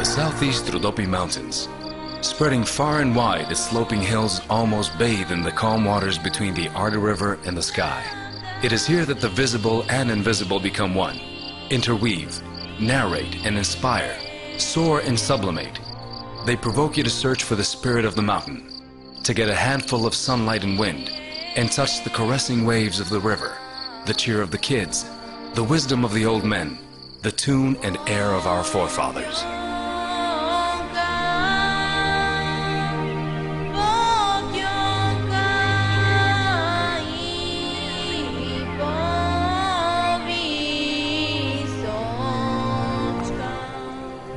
Southeast Rhodope Mountains. Spreading far and wide, its sloping hills almost bathe in the calm waters between the Arda River and the sky. It is here that the visible and invisible become one, interweave, narrate and inspire, soar and sublimate. They provoke you to search for the spirit of the mountain, to get a handful of sunlight and wind, and touch the caressing waves of the river, the cheer of the kids, the wisdom of the old men, the tune and air of our forefathers.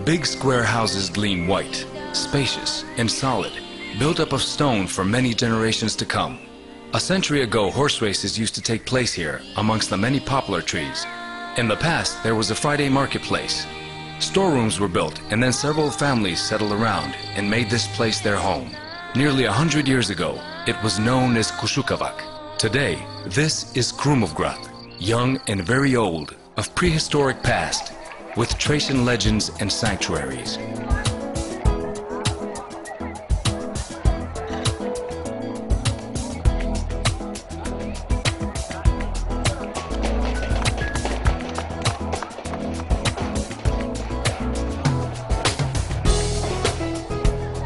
Big square houses gleam white, spacious and solid, built up of stone for many generations to come. A century ago, horse races used to take place here amongst the many poplar trees. In the past, there was a Friday marketplace. Storerooms were built, and then several families settled around and made this place their home. Nearly 100 years ago, it was known as Koşukavak. Today, this is Krumovgrad, young and very old, of prehistoric past, with Tracian legends and sanctuaries.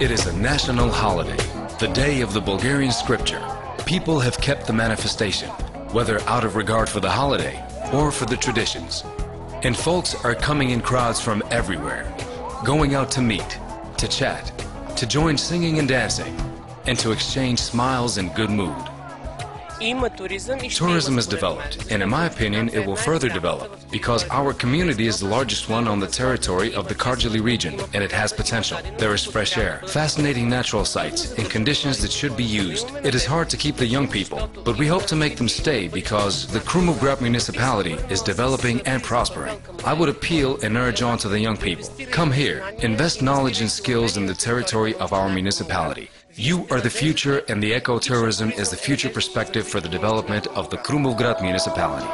It is a national holiday, the day of the Bulgarian scripture. People have kept the manifestation, whether out of regard for the holiday or for the traditions. And folks are coming in crowds from everywhere, going out to meet, to chat, to join singing and dancing, and to exchange smiles and good mood. Tourism is developed, and in my opinion, it will further develop, because our community is the largest one on the territory of the Karjali region, and it has potential. There is fresh air, fascinating natural sights, and conditions that should be used. It is hard to keep the young people, but we hope to make them stay because the Krumovgrad municipality is developing and prospering. I would appeal and urge on to the young people. Come here, invest knowledge and skills in the territory of our municipality. You are the future, and the ecotourism is the future perspective for the development of the Krumovgrad municipality.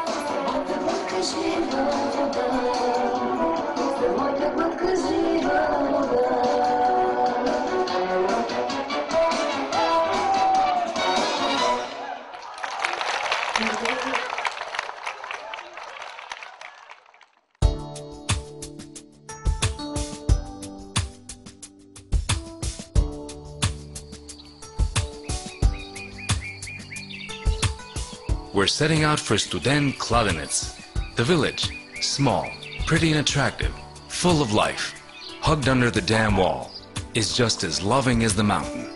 We're setting out for Student Kladinets. The village, small, pretty and attractive, full of life, hugged under the dam wall, is just as loving as the mountain.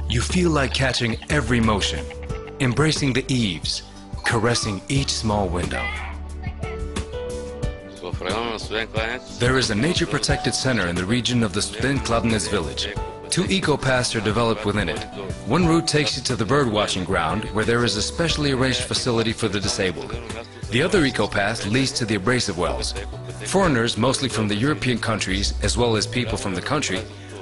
You feel like catching every motion, embracing the eaves, caressing each small window. There is a nature-protected center in the region of the Student Kladinets village. 2 eco-paths are developed within it. One route takes you to the bird-watching ground, where there is a specially arranged facility for the disabled. The other eco-path leads to the abrasive wells. Foreigners, mostly from the European countries, as well as people from the country,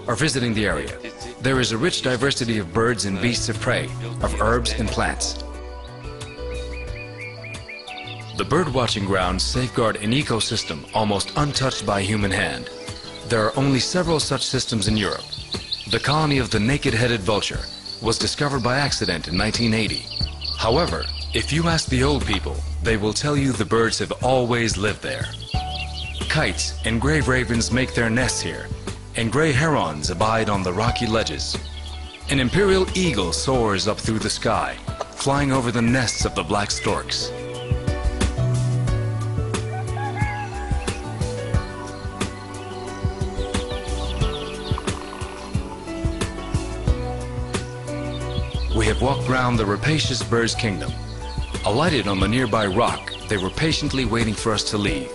are visiting the area. There is a rich diversity of birds and beasts of prey, of herbs and plants. The bird-watching grounds safeguard an ecosystem almost untouched by human hand. There are only several such systems in Europe. The colony of the naked-headed vulture was discovered by accident in 1980. However, if you ask the old people, they will tell you the birds have always lived there. Kites and gray ravens make their nests here, and gray herons abide on the rocky ledges. An imperial eagle soars up through the sky, flying over the nests of the black storks. We have walked round the rapacious bird's kingdom. Alighted on the nearby rock, they were patiently waiting for us to leave.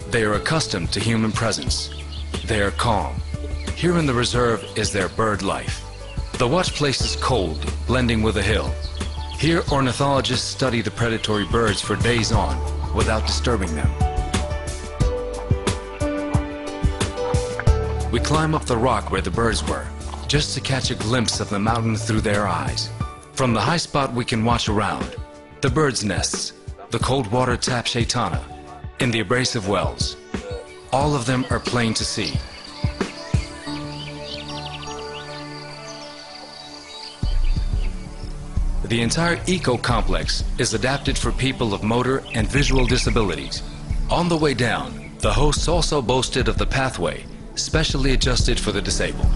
They are accustomed to human presence. They are calm. Here in the reserve is their bird life. The watch place is cold, blending with the hill. Here ornithologists study the predatory birds for days on, without disturbing them. We climb up the rock where the birds were, just to catch a glimpse of the mountain through their eyes. From the high spot we can watch around. The birds' nests, the cold water tap Shaitana, and the abrasive wells. All of them are plain to see. The entire eco-complex is adapted for people of motor and visual disabilities. On the way down, the hosts also boasted of the pathway, specially adjusted for the disabled.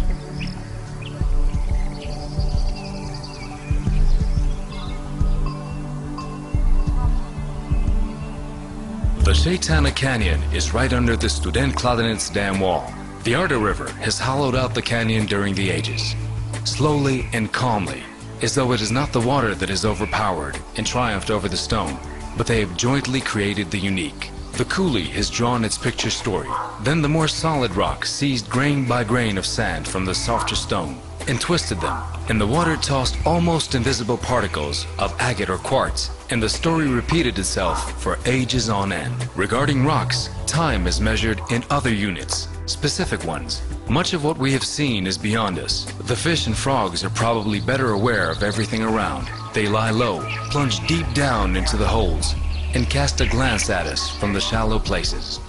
The Shaitana Canyon is right under the Studentkladenic dam wall. The Arda River has hollowed out the canyon during the ages. Slowly and calmly, as though it is not the water that has overpowered and triumphed over the stone, but they have jointly created the unique. The coulee has drawn its picture story. Then the more solid rock seized grain by grain of sand from the softer stone and twisted them, and the water tossed almost invisible particles of agate or quartz, and the story repeated itself for ages on end. Regarding rocks, time is measured in other units, specific ones. Much of what we have seen is beyond us. The fish and frogs are probably better aware of everything around. They lie low, plunge deep down into the holes, and cast a glance at us from the shallow places.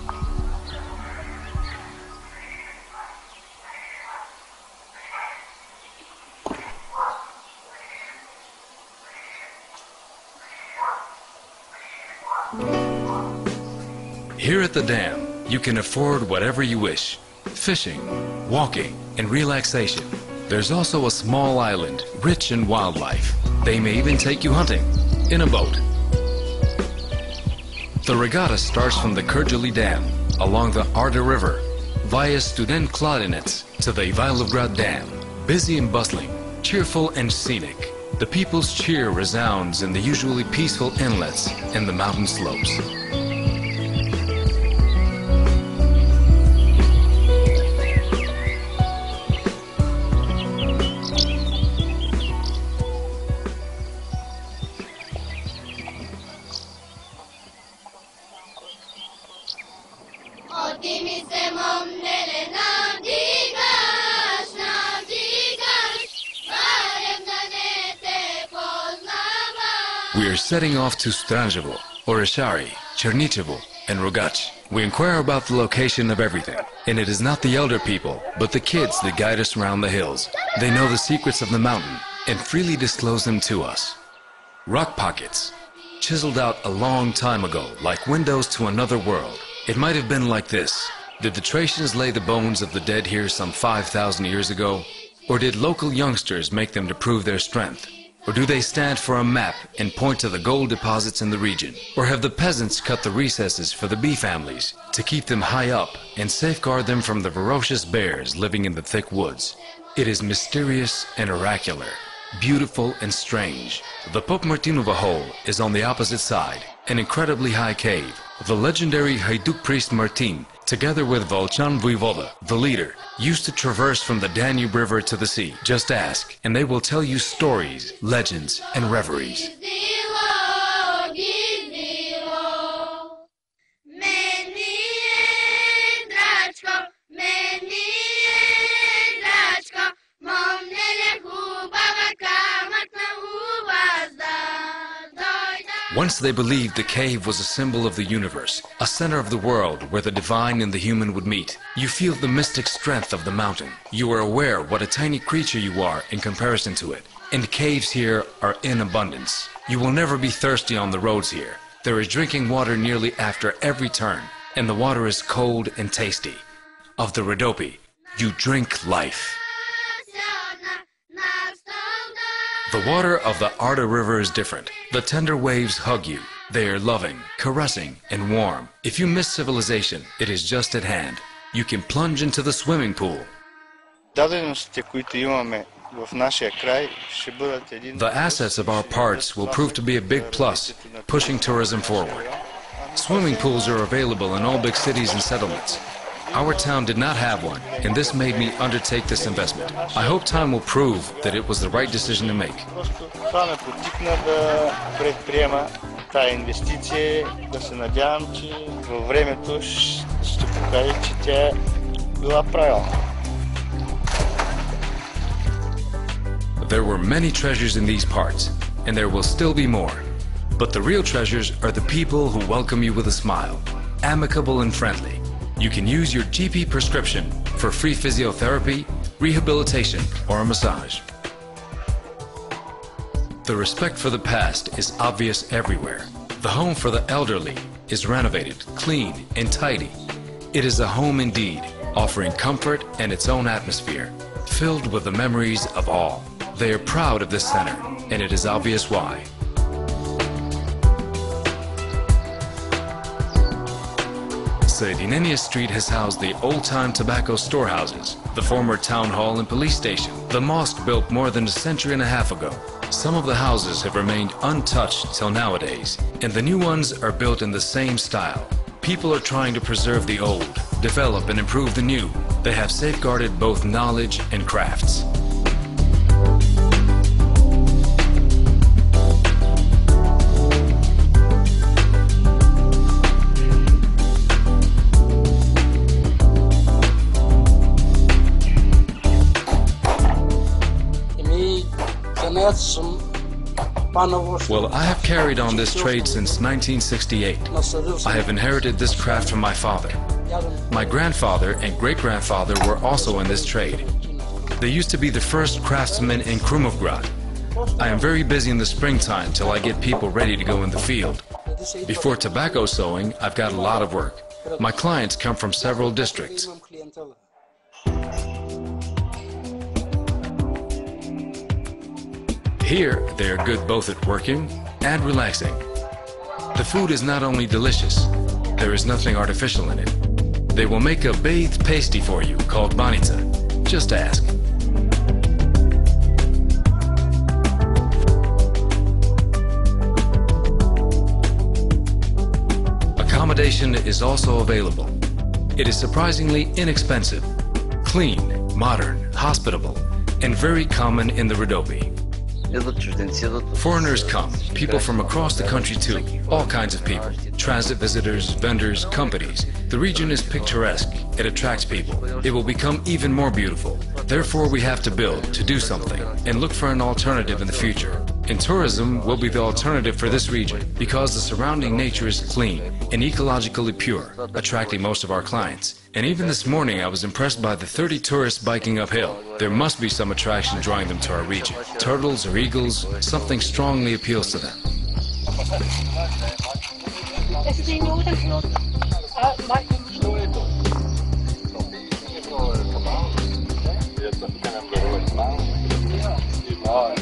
Here at the dam, you can afford whatever you wish. Fishing, walking, and relaxation. There's also a small island, rich in wildlife. They may even take you hunting, in a boat. The regatta starts from the Kırjali Dam, along the Arda River, via Studentkladenic to the Ivaylovgrad Dam. Busy and bustling, cheerful and scenic, the people's cheer resounds in the usually peaceful inlets and the mountain slopes. We are setting off to Stranjevo, Oreshari, Chernichevo, and Rogach. We inquire about the location of everything, and it is not the elder people, but the kids that guide us around the hills. They know the secrets of the mountain and freely disclose them to us. Rock pockets, chiseled out a long time ago like windows to another world. It might have been like this. Did the Thracians lay the bones of the dead here some 5,000 years ago? Or did local youngsters make them to prove their strength? Or do they stand for a map and point to the gold deposits in the region? Or have the peasants cut the recesses for the bee families to keep them high up and safeguard them from the ferocious bears living in the thick woods? It is mysterious and oracular, beautiful and strange. The Pop Martinova hole is on the opposite side, an incredibly high cave. The legendary Hajduk priest Martin, together with Volchan Voivoda, the leader, used to traverse from the Danube River to the sea. Just ask, and they will tell you stories, legends, and reveries. Once they believed the cave was a symbol of the universe, a center of the world where the divine and the human would meet. You feel the mystic strength of the mountain. You are aware what a tiny creature you are in comparison to it. And caves here are in abundance. You will never be thirsty on the roads here. There is drinking water nearly after every turn, and the water is cold and tasty. Of the Rhodope, you drink life. The water of the Arda River is different. The tender waves hug you. They are loving, caressing, and warm. If you miss civilization, it is just at hand. You can plunge into the swimming pool. The assets of our parts will prove to be a big plus, pushing tourism forward. Swimming pools are available in all big cities and settlements. Our town did not have one, and this made me undertake this investment. I hope time will prove that it was the right decision to make. Това ме потикна да предприема тая инвестиция, да се надявам, че във времето ще покаже, че тя е била правилна. There were many treasures in these parts, and there will still be more. But the real treasures are the people who welcome you with a smile, amicable and friendly. You can use your GP prescription for free physiotherapy, rehabilitation, or a massage. The respect for the past is obvious everywhere. The home for the elderly is renovated, clean, and tidy. It is a home indeed, offering comfort and its own atmosphere, filled with the memories of all. They are proud of this center, and it is obvious why. Soedinenia Street has housed the old-time tobacco storehouses, the former town hall and police station, the mosque built more than a century and a half ago. Some of the houses have remained untouched till nowadays, and the new ones are built in the same style. People are trying to preserve the old, develop and improve the new. They have safeguarded both knowledge and crafts. Well, I have carried on this trade since 1968. I have inherited this craft from my father. My grandfather and great-grandfather were also in this trade. They used to be the first craftsmen in Krumovgrad. I am very busy in the springtime till I get people ready to go in the field. Before tobacco sowing, I've got a lot of work. My clients come from several districts. Here, they are good both at working and relaxing. The food is not only delicious, there is nothing artificial in it. They will make a bathed pasty for you called banitsa. Just ask. Accommodation is also available. It is surprisingly inexpensive, clean, modern, hospitable, and very common in the Rhodope. Foreigners come, people from across the country too, all kinds of people, transit visitors, vendors, companies. The region is picturesque, it attracts people. It will become even more beautiful. Therefore we have to build, to do something, and look for an alternative in the future. And tourism will be the alternative for this region, because the surrounding nature is clean and ecologically pure, attracting most of our clients. And even this morning I was impressed by the 30 tourists biking uphill. There must be some attraction drawing them to our region. Turtles or eagles, something strongly appeals to them.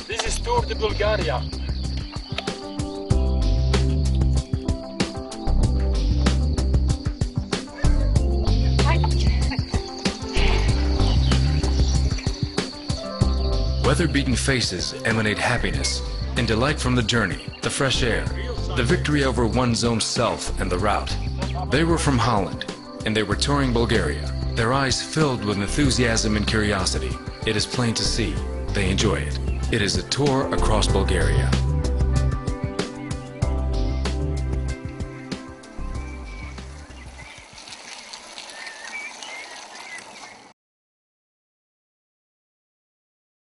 This is Tour de Bulgaria. Weather-beaten faces emanate happiness and delight from the journey, the fresh air, the victory over one's own self and the route. They were from Holland, and they were touring Bulgaria, their eyes filled with enthusiasm and curiosity. It is plain to see they enjoy it. It is a tour across Bulgaria.